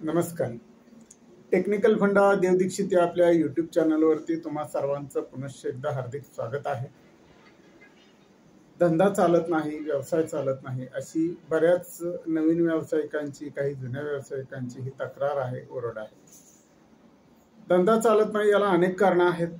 नमस्कार. टेक्निकल फंडा देव दीक्षित या आपल्या यूट्यूब चॅनलवरती तुम्हा सर्वांचं पुनश्च एकदा हार्दिक स्वागत आहे. धंदा चालत नाही, व्यवसाय चालत नाही अशी बऱ्याच नवीन व्यावसायिकांची, काही जुन्या व्यावसायिकांची ही तक्रार आहे, ओरड आहे. धंदा चालत नाही याला अनेक कारणं आहेत.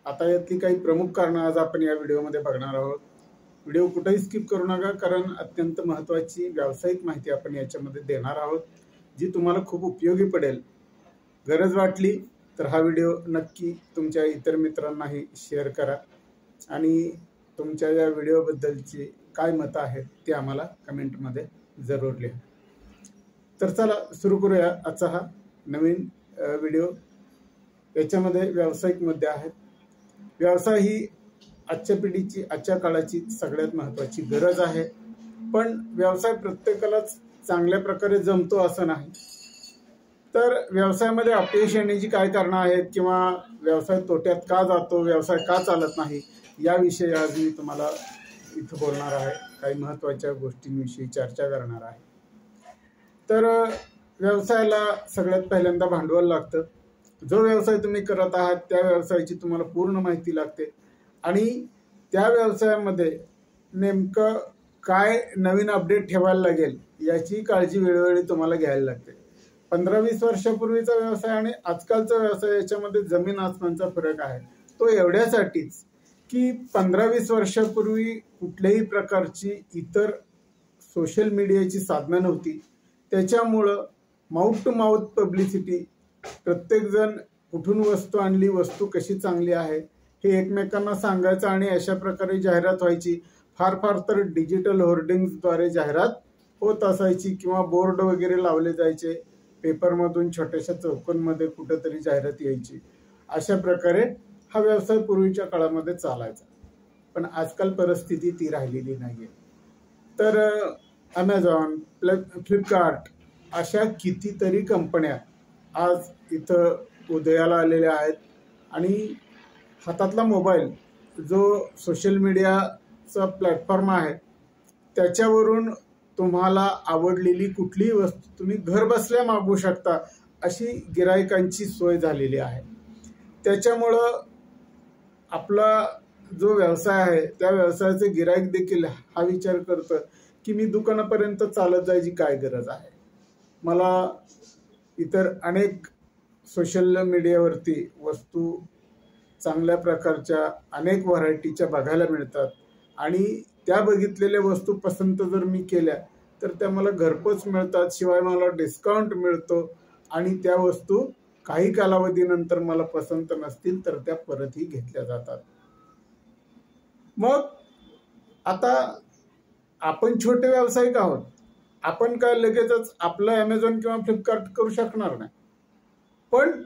आता यातली काही प्रमुख कारणं आज आपण या व्हिडिओमध्ये बघणार आहोत. व्हिडिओ कुठेही स्किप करू नका, कारण अत्यंत महत्त्वाची व्यावसायिक माहिती आपण याच्यामध्ये देणार आहोत, जी तुम्हाला खूप उपयोगी पडेल. गरज वाटली तर हा व्हिडिओ नक्की तुमच्या इतर मित्रांनाही शेअर करा आणि तुमच्या या व्हिडिओबद्दलची काय मतं आहेत ते आम्हाला कमेंटमध्ये जरूर लिहा. तर चला सुरू करूया आजचा हा नवीन व्हिडिओ. याच्यामध्ये व्यावसायिक मुद्दे आहेत. व्यवसाय ही आजच्या पिढीची, आजच्या काळाची सगळ्यात महत्त्वाची गरज आहे. पण व्यवसाय प्रत्येकालाच चांगल्या प्रकारे जमतो असं नाही. तर व्यवसायामध्ये अपयश येण्याची काय कारणं आहेत किंवा व्यवसाय तोट्यात का जातो, व्यवसाय का चालत नाही, याविषयी आज मी तुम्हाला इथं बोलणार आहे. काही महत्त्वाच्या गोष्टींविषयी चर्चा करणार आहे. तर व्यवसायाला सगळ्यात पहिल्यांदा भांडवल लागतं. जो व्यवसाय तुम्ही करत आहात त्या व्यवसायाची तुम्हाला पूर्ण माहिती लागते आणि त्या व्यवसायामध्ये नेमकं काय नवीन अपडेट ठेवायला लागेल याची काळजी वेळोवेळी तुम्हाला घ्यायला लागते. 15-20 वर्षापूर्वीचा व्यवसाय आणि आजकालचा व्यवसाय याच्यामध्ये जमीन आसमानचा फरक आहे. तो एवढ्यासाठीच की 15-20 वर्षापूर्वी कुठल्याही प्रकारची इतर सोशल मीडियाची साधनं नव्हती. त्याच्यामुळं माउथ टू माउथ पब्लिसिटी, प्रत्येकजण कुठून वस्तू आणली, वस्तू कशी चांगली आहे हे एकमेकांना सांगायचं आणि अशा प्रकारे जाहिरात व्हायची. फार फार तर डिजिटल होर्डिंग्सद्वारे जाहिरात होत असायची किंवा बोर्ड वगैरे लावले जायचे. पेपरमधून छोट्याशा चौकांमध्ये कुठेतरी जाहिरात यायची. अशा प्रकारे हा व्यवसाय पूर्वीच्या काळामध्ये चालायचा. पण आजकाल परिस्थिती ती राहिलेली नाही आहे. तर ॲमेझॉन, फ्लिपकार्ट अशा कितीतरी कंपन्या आज इथं उदयाला आलेल्या आहेत आणि हातातला मोबाईल जो सोशल मीडियाचा प्लॅटफॉर्म आहे त्याच्यावरून तुम्हाला आवडलेली कुठलीही वस्तू तुम्ही घर बसल्या मागवू शकता, अशी गिराईकांची सोय झालेली आहे. त्याच्यामुळं आपला जो व्यवसाय आहे त्या व्यवसायाचे गिराईक देखील हा विचार करतं की मी दुकानापर्यंत चालत जायची काय गरज आहे. मला इतर अनेक सोशल मीडियावरती वस्तू चांगल्या प्रकारच्या अनेक व्हरायटीच्या बघायला मिळतात आणि त्या बघितलेल्या वस्तू पसंत जर मी केल्या तर त्या मला घरपोच मिळतात. शिवाय मला डिस्काउंट मिळतो आणि त्या वस्तू काही कालावधीनंतर मला पसंत नसतील तर त्या परतही घेतल्या जातात. मग आता आपण छोटे व्यावसायिक आहोत. आपण काय लगेचच आपलं ॲमेझॉन किंवा फ्लिपकार्ट करू शकणार नाही. पण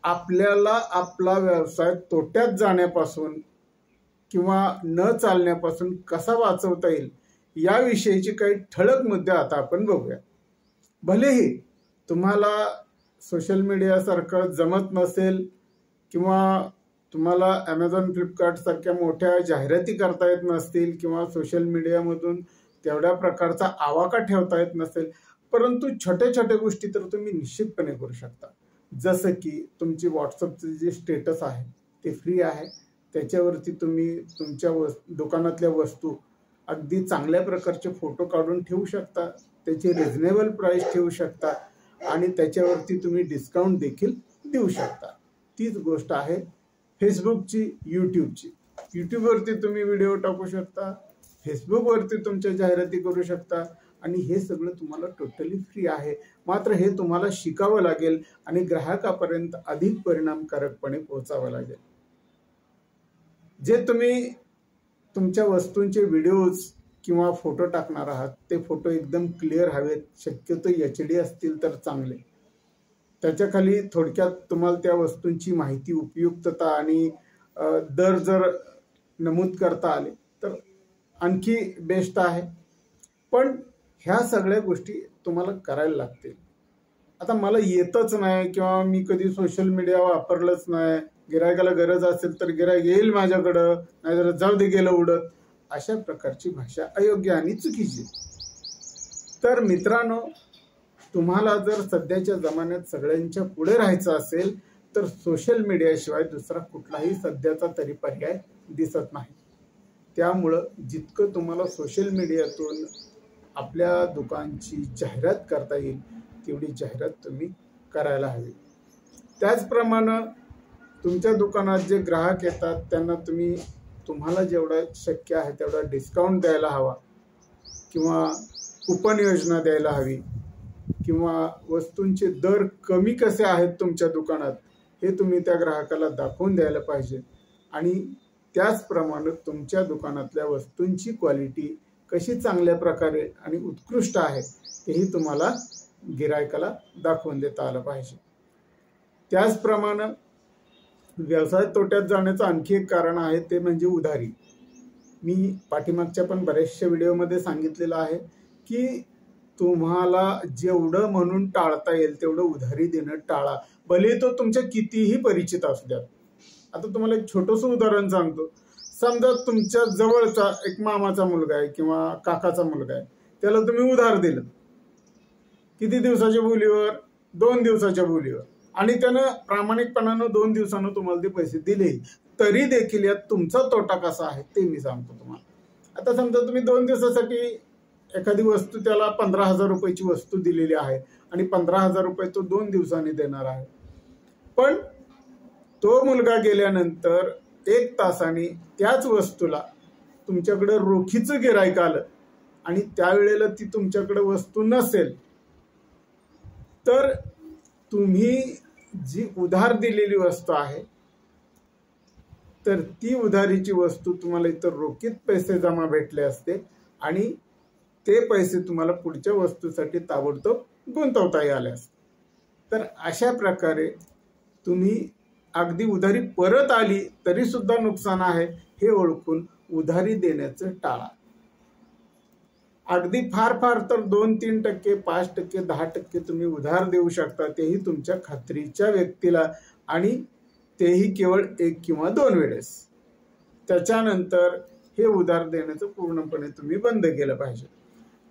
आपल्याला आपला व्यवसाय तोट्यात जाण्यापासून किंवा न चालण्यापासून कसा वाचवता येईल याविषयीचे काही ठळक मुद्दे आता आपण बघूया. भलेही तुम्हाला सोशल मीडियासारखं जमत नसेल किंवा तुम्हाला ॲमेझॉन, फ्लिपकार्ट सारख्या मोठ्या जाहिराती करता येत नसतील किंवा सोशल मीडियामधून तेवढ्या प्रकारचा आवाका ठेवता येत नसेल, परंतु छोट्या छोट्या गोष्टी तर तुम्ही निश्चितपणे करू शकता. जसं की तुमची व्हॉट्सअपचे जे स्टेटस आहे ते फ्री आहे. त्याच्यावरती तुम्ही तुमच्या दुकानातल्या वस्तू अगदी चांगल्या प्रकारचे फोटो काढून ठेवू शकता, त्याची रिझनेबल प्राईस ठेवू शकता आणि त्याच्यावरती तुम्ही डिस्काउंट देखील देऊ शकता. तीच गोष्ट आहे फेसबुकची, यूट्यूबची. यूट्यूबवरती तुम्ही व्हिडिओ टाकू शकता, फेसबुकवरती तुमच्या जाहिराती करू शकता आणि हे सगळं तुम्हाला टोटली फ्री आहे. मात्र हे तुम्हाला शिकावं लागेल आणि ग्राहकापर्यंत अधिक परिणामकारकपणे पोहोचावं लागेल. जे तुम्ही तुमच्या वस्तूंचे व्हिडिओज किंवा फोटो टाकणार आहात ते फोटो एकदम क्लिअर हवेत, शक्यतो HD असतील तर चांगले. त्याच्याखाली थोडक्यात तुम्हाला त्या वस्तूंची माहिती, उपयुक्तता आणि दर जर नमूद करता आले तर आणखी बेस्ट आहे. पण ह्या सगळ्या गोष्टी तुम्हाला करायला लागतील. आता मला येतच नाही किंवा मी कधी सोशल मीडिया वापरलंच नाही, गिरायकाला गरज असेल तर गिरायक येईल माझ्याकडं, नाहीतर जाऊ दे गेलं उडत, अशा प्रकारची भाषा अयोग्य आणि चुकीची. तर मित्रांनो, तुम्हाला जर सध्याच्या जमान्यात सगळ्यांच्या पुढे राहायचं असेल तर सोशल मीडियाशिवाय दुसरा कुठलाही सध्याचा तरी पर्याय दिसत नाही. त्यामुळं जितकं तुम्हाला सोशल मीडियातून आपल्या दुकानची जाहिरात करता येईल तेवढी जाहिरात तुम्ही करायला हवी. त्याचप्रमाणे तुमच्या दुकानात जे ग्राहक येतात त्यांना तुम्हाला जेवढा शक्य आहे तेवढा डिस्काउंट द्यायला हवा किंवा कुपन योजना द्यायला हवी किंवा वस्तूंचे दर कमी कसे आहेत तुमच्या दुकानात हे तुम्ही त्या ग्राहकाला दाखवून द्यायला पाहिजे. आणि त्याचप्रमाणे तुमच्या दुकानातल्या वस्तूंची क्वालिटी कशी चांगल्या प्रकारे आणि उत्कृष्ट आहे तेही तुम्हाला गिरायकाला दाखवून देता आलं पाहिजे. त्याचप्रमाणे व्यवसाय तोट्यात जाण्याचं आणखी एक कारण आहे ते म्हणजे उधारी. मी पाठीमागच्या पण बऱ्याचशा व्हिडिओमध्ये सांगितलेलं आहे की तुम्हाला जेवढं म्हणून टाळता येईल तेवढं उधारी देणं टाळा, भले तो तुमच्या कितीही परिचित असू द्यात. आता तुम्हाला एक छोटंसं उदाहरण सांगतो. समजा तुमच्या जवळचा एक मामाचा मुलगा आहे किंवा काकाचा मुलगा आहे, त्याला तुम्ही उधार दिलं. किती दिवसाच्या बोलीवर? 2 दिवसाच्या बोलीवर. आणि त्यानं प्रामाणिकपणानं 2 दिवसानं तुम्हाला ते पैसे दिले, तरी देखील यात तुमचा तोटा कसा आहे ते मी सांगतो तुम्हाला. आता समजा तुम्ही 2 दिवसासाठी एखादी वस्तू त्याला 15,000 रुपयाची वस्तू दिलेली आहे आणि 15,000 रुपये तो 2 दिवसांनी देणार आहे. पण तो मुलगा गेल्यानंतर 1 तासाने त्याच वस्तूला तुमच्याकडे रोखीचं गिऱ्हाईक आलं आणि त्यावेळेला ती तुमच्याकडे वस्तू नसेल, तर तुम्ही जी उधार दिलेली वस्तू आहे तर ती उधारीची वस्तू तुम्हाला इतर रोखीत पैसे जमा भेटले असते आणि ते पैसे तुम्हाला पुढच्या वस्तूसाठी ताबडतोब गुंतवता आले असते. तर अशा प्रकारे तुम्ही अगदी उधारी परत आली तरी सुद्धा नुकसान आहे हे ओळखून उधारी देण्याचं टाळा. अगदी फार तर 2-3%, 5%, 10% तुम्ही उधार देऊ शकता, तेही तुमच्या खात्रीच्या व्यक्तीला, आणि तेही केवळ 1 किंवा 2 वेळेस. त्याच्यानंतर हे उधार देण्याचं पूर्णपणे तुम्ही बंद केलं पाहिजे.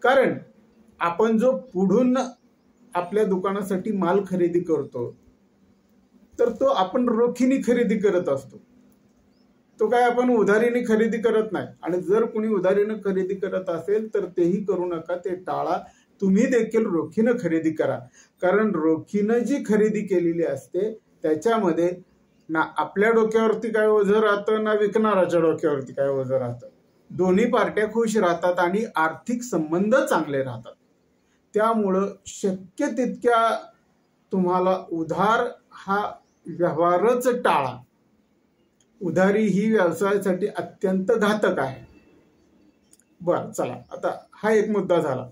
कारण आपण जो पुढून आपल्या दुकानासाठी माल खरेदी करतो तर तो आपण रोखीने खरेदी करत असतो, तो काय आपण उधारीने खरेदी करत नाही. आणि जर कोणी उधारीने खरेदी करत असेल तर तेही करू नका, ते टाळा. तुम्ही देखील रोखीनं खरेदी करा. कारण रोखीनं जी खरेदी केलेली असते त्याच्यामध्ये ना आपल्या डोक्यावरती काय ओझं राहतं ना विकणाऱ्याच्या डोक्यावरती काय ओझं राहतं. दोन्ही पार्ट्या खुश राहतात आणि आर्थिक संबंध चांगले राहतात. त्यामुळं शक्य तितक्या तुम्हाला उधार हा व्यवहारच टाळा. उधारी ही व्यवसायासाठी अत्यंत घातक आहे. बरं, चला, आता हा एक मुद्दा झाला.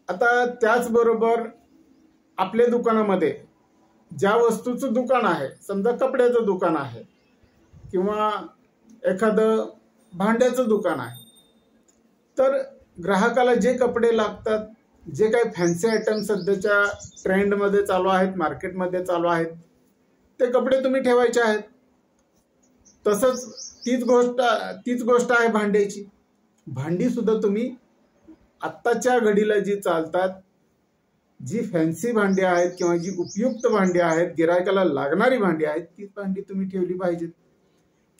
आता त्याचबरोबर आपल्या दुकानामध्ये ज्या वस्तूचं दुकान आहे, समजा कपड्याचं दुकान आहे किंवा एखादं भांड्याचं दुकान आहे, तर ग्राहकाला जे कपडे लागतात, जे काही फॅन्सी आयटम सध्याच्या ट्रेंडमध्ये चालू आहेत, मार्केटमध्ये चालू आहेत, ते कपडे तुम्ही ठेवायचे आहेत. तसंच तीच गोष्ट आहे भांड्याची. भांडी सुद्धा तुम्ही आत्ताच्या घडीला जी चालतात, जी फॅन्सी भांडी आहेत किंवा जी उपयुक्त भांडी आहेत, गिरायकाला लागणारी भांडी आहेत, तीच भांडी तुम्ही ठेवली पाहिजेत.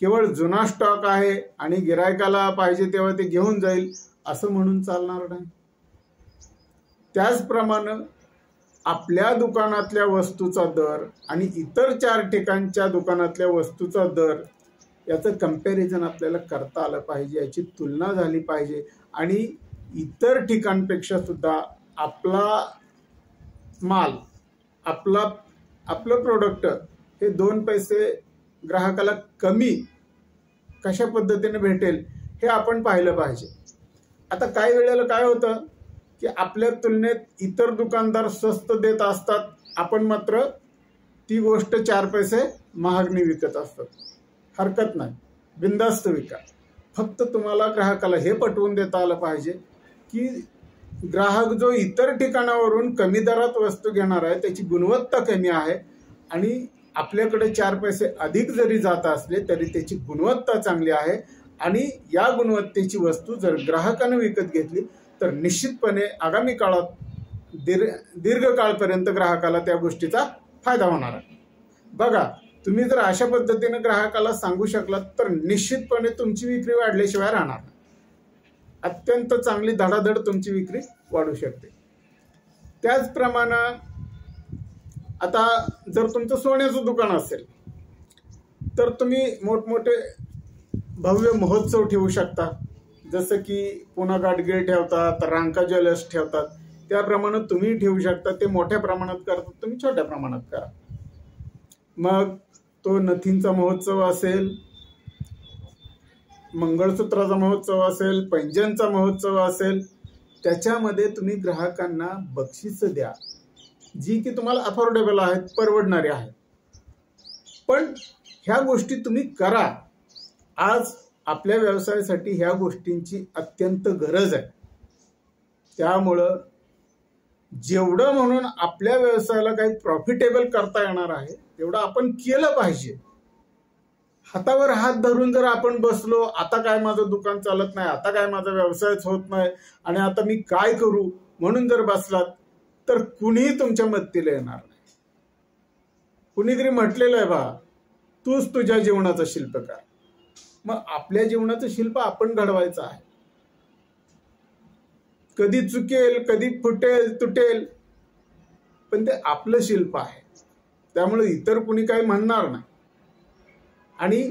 केवळ जुना स्टॉक आहे आणि गिरायकाला पाहिजे तेव्हा ते घेऊन जाईल असं म्हणून चालणार नाही. त्याचप्रमाणे आपल्या दुकानातल्या वस्तूचा दर आणि इतर 4 ठिकाणच्या दुकानातल्या वस्तूचा दर याचं कंपॅरिझन आपल्याला करता आलं पाहिजे, याची तुलना झाली पाहिजे. आणि इतर ठिकाणपेक्षा सुद्धा आपला माल, आपलं प्रोडक्ट हे 2 पैसे ग्राहकाला कमी कशा पद्धतीने भेटेल हे आपण पाहिलं पाहिजे. आता काही वेळेला काय होतं की आपल्या तुलनेत इतर दुकानदार स्वस्त देत असतात, आपण मात्र ती गोष्ट 4 पैसे महागणी विकत असतात. हरकत नाही, बिंदास्त विका. फक्त तुम्हाला ग्राहकाला हे पटवून देता आलं पाहिजे की ग्राहक जो इतर ठिकाणावरून कमी दरात वस्तू घेणार आहे त्याची गुणवत्ता कमी आहे आणि आपल्याकडे 4 पैसे अधिक जरी जात असले तरी त्याची गुणवत्ता चांगली आहे. आणि या गुणवत्तेची वस्तू जर ग्राहकाने विकत घेतली तर निश्चितपणे आगामी काळात दीर्घकाळपर्यंत ग्राहकाला त्या गोष्टीचा फायदा होणार आहे. बघा, तुम्ही जर अशा पद्धतीने ग्राहकाला सांगू शकलात तर निश्चितपणे तुमची विक्री वाढल्याशिवाय राहणार नाही. अत्यंत चांगली धडाधड तुमची विक्री वाढू शकते. त्याचप्रमाणे आता जर तुमचं सोन्याचं दुकान असेल तर तुम्ही मोठमोठे भव्य महोत्सव ठेवू शकता. जसं की पुणा गाडगिळ ठेवतात, रांका ज्वेलर्स ठेवतात, त्याप्रमाणे तुम्ही ठेवू शकता. ते मोठ्या प्रमाणात करतात, तुम्ही छोट्या प्रमाणात करा. मग तो नथींचा महोत्सव असेल, मंगळसूत्राचा महोत्सव असेल, पैंजनचा महोत्सव असेल, त्याच्यामध्ये तुम्ही ग्राहकांना बक्षीस द्या जी की तुम्हाला अफोर्डेबल आहेत, परवडणारे आहेत. पण ह्या गोष्टी तुम्ही करा. आज आपल्या व्यवसायासाठी ह्या गोष्टींची अत्यंत गरज आहे. त्यामुळं जेवढं म्हणून आपल्या व्यवसायाला काही प्रॉफिटेबल करता येणार आहे तेवढं आपण केलं पाहिजे. हातावर हात धरून जर आपण बसलो, आता काय माझं दुकान चालत नाही, आता काय माझा व्यवसायच होत नाही आणि आता मी काय करू म्हणून जर बसलात तर कुणीही तुमच्या मदतीला येणार नाही. कुणीतरी म्हटलेलं आहे, बा तूच तुझ्या जीवनाचं शिल्पकार. मग आपल्या जीवनाचं शिल्प आपण घडवायचं आहे. कधी चुकेल, कधी फुटेल, तुटेल, पण ते आपलं शिल्प आहे. त्यामुळे इतर कुणी काही म्हणणार नाही. आणि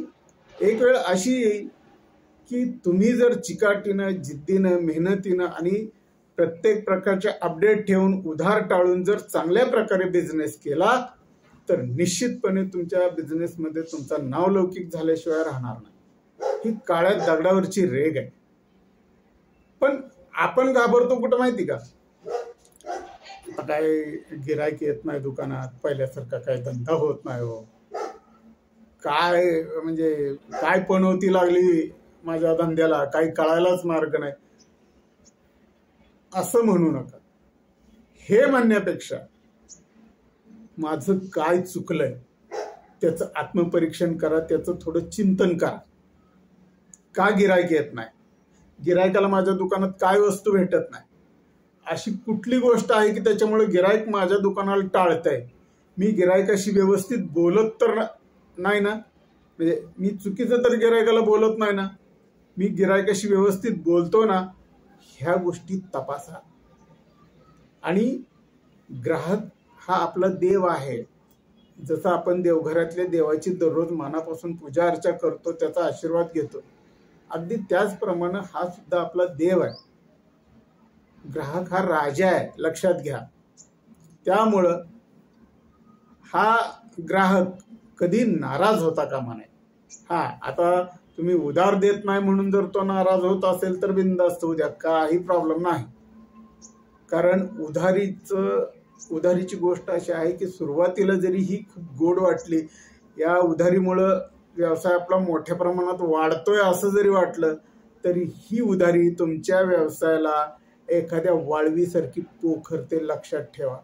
एक वेळ अशी येईल की तुम्ही जर चिकाटीनं, जिद्दीनं, मेहनतीनं आणि प्रत्येक प्रकारचे अपडेट ठेवून, उधार टाळून जर चांगल्या प्रकारे बिझनेस केला तर निश्चितपणे तुमच्या बिझनेसमध्ये तुमचा नावलौकिक झाल्याशिवाय राहणार नाही. ही काळ्या दगडावरची रेग आहे. पण आपण घाबरतो कुठं माहिती का? आता काय गिराईक येत नाही दुकानात, पहिल्यासारखा काय धंदा होत नाही हो, काय म्हणजे काय पनवती लागली माझ्या धंद्याला, काही कळायलाच मार्ग नाही, असं म्हणू नका. हे म्हणण्यापेक्षा माझं काय चुकलंय त्याचं आत्मपरीक्षण करा, त्याचं थोडं चिंतन करा. का गिराईक येत नाही, गिरायकाला माझ्या दुकानात काय वस्तू भेटत नाही, अशी कुठली गोष्ट आहे की त्याच्यामुळे गिराईक माझ्या दुकानाला टाळतंय. मी गिरायकाशी व्यवस्थित बोलत तर नाही ना, म्हणजे मी चुकीचं तर गिरायकाला बोलत नाही ना, मी गिरायकाशी व्यवस्थित बोलतो ना, ह्या गोष्टी तपासा. आणि ग्राहक हा आपला देव आहे. जसं आपण देवघरातल्या देवाची दररोज मनापासून पूजा अर्चा करतो, त्याचा आशीर्वाद घेतो, अगदी त्याचप्रमाणे हा सुद्धा आपला देव आहे. ग्राहक हा राजा आहे, लक्षात घ्या. त्यामुळं हा ग्राहक कधी नाराज होता कामा नये. आता तुम्ही उधार देत नाही म्हणून जर तो नाराज होत असेल तर बिनधास्त होऊ द्या, काही प्रॉब्लेम नाही. कारण उधारीची गोष्ट अशी आहे की सुरुवातीला जरी ही खूप गोड वाटली, या उधारीमुळं व्यवसाय आपला मोठ्या प्रमाणात वाढतोय असं जरी वाटलं, तरी ही उधारी तुमच्या व्यवसायाला एखाद्या वाळवीसारखी पोखरते, लक्षात ठेवा.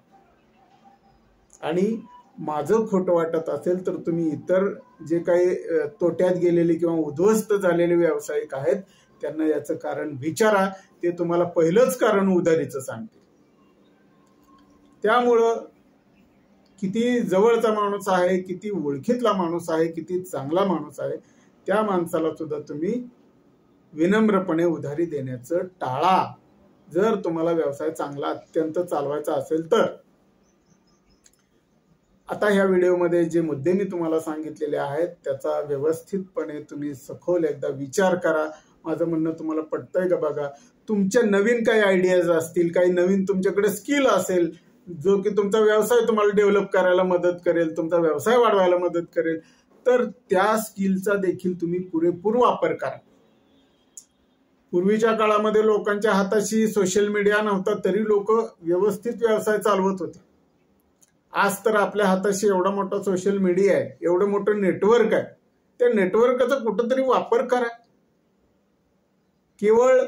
आणि माझं खोटं वाटत असेल तर तुम्ही इतर जे काही तोट्यात गेलेले किंवा उद्ध्वस्त झालेले व्यावसायिक आहेत त्यांना याचं कारण विचारा. ते तुम्हाला पहिलंच कारण उधारीचं सांगते. त्यामुळं किती जवळचा माणूस आहे, किती ओळखीतला माणूस आहे, किती चांगला माणूस आहे, त्या माणसाला सुद्धा तुम्ही विनम्रपणे उधारी देण्याचं टाळा, जर तुम्हाला व्यवसाय चांगला अत्यंत चालवायचा असेल तर. आता ह्या व्हिडिओमध्ये जे मुद्दे मी तुम्हाला सांगितलेले आहेत त्याचा व्यवस्थितपणे तुम्ही सखोल एकदा विचार करा. माझं म्हणणं तुम्हाला पटतंय का बघा. तुमच्या नवीन काही आयडियाज असतील, काही नवीन तुमच्याकडे स्किल असेल जो की तुमचा व्यवसाय तुम्हाला डेव्हलप करायला मदत करेल, तुमचा व्यवसाय वाढवायला मदत करेल, तर त्या स्किलचा देखील तुम्ही पुरेपूर वापर करा. पूर्वीच्या काळामध्ये लोकांच्या हाताशी सोशल मीडिया नव्हता तरी लोक व्यवस्थित व्यवसाय चालवत होते. आज तर आपल्या हाताशी एवढा मोठा सोशल मीडिया आहे, एवढं मोठं नेटवर्क आहे, त्या नेटवर्कचा कुठंतरी वापर करा. केवळ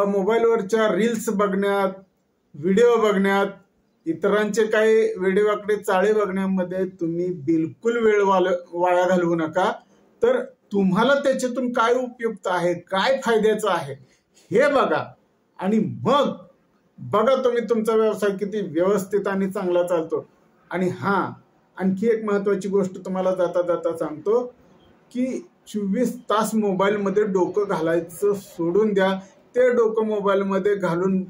मोबाईलवरच्या रील्स बघण्यात, व्हिडिओ बघण्यात, इतरांचे काही वेडेवाकडे चाळे बघण्यामध्ये तुम्ही बिलकुल वेळ वाया घालवू नका. तर तुम्हाला त्याच्यातून काय उपयुक्त आहे, काय फायद्याचं आहे हे बघा आणि मग बघा तुम्ही तुमचा व्यवसाय किती व्यवस्थित आणि चांगला चालतो. आणि आणखी एक महत्वाची गोष्ट तुम्हाला जाता जाता सांगतो की 24 तास मोबाईलमध्ये डोकं घालायचं सोडून द्या. ते डोकं मोबाईलमध्ये घालून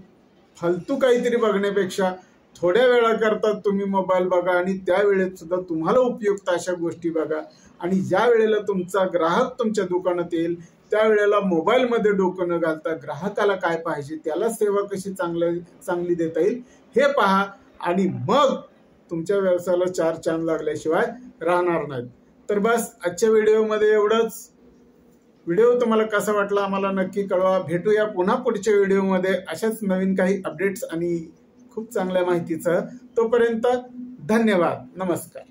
फालतू काहीतरी बघण्यापेक्षा थोड्या वेळाकरता तुम्ही मोबाईल बघा आणि त्या वेळेत सुद्धा तुम्हाला उपयुक्त अशा गोष्टी बघा. आणि ज्या वेळेला तुमचा ग्राहक तुमच्या दुकानात येईल त्यावेळेला मोबाईलमध्ये डोकं न घालता ग्राहकाला काय पाहिजे, त्याला सेवा कशी चांगली देता येईल हे पहा. आणि मग तुमच्या व्यवसायाला 4 चांद लागल्याशिवाय राहणार नाहीत. तर बस आजच्या व्हिडिओमध्ये एवढंच. व्हिडिओ तुम्हाला कसा वाटला आम्हाला नक्की कळवा. भेटूया पुन्हा पुढच्या व्हिडिओमध्ये अशाच नवीन काही अपडेट्स आणि खूप चांगल्या माहितीचं. तोपर्यंत धन्यवाद. नमस्कार.